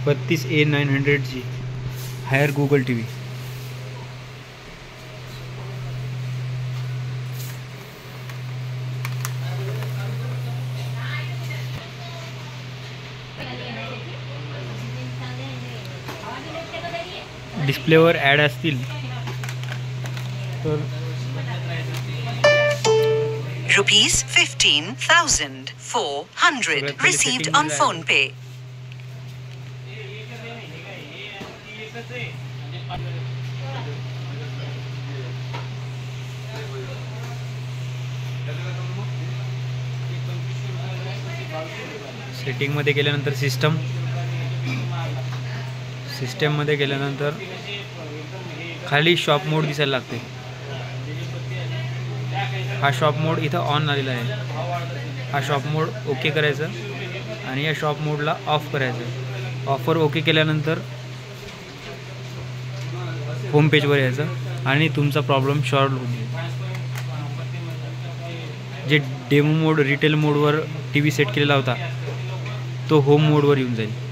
32A900G Haier Google TV. डिस्प्लेवर ad असतील तर ₹15,400 received on PhonePe. सेटिंगमध्ये गेल्यानंतर सिस्टममध्ये गेल्यानंतर खाली शॉप मोड दिसायला लागते। हा शॉप मोड इथं ऑन आलेला आहे। हा शॉप मोड ओके करायचं आणि या शॉप मोडला ऑफ करायचं। ऑफर ओके केल्यानंतर होम पेजवर यायचं आणि तुमचा प्रॉब्लेम सॉल्व होईल। जे डेमो मोड रिटेल मोडवर टी व्ही सेट केलेला होता तो होम मोडवर येऊन जाईल।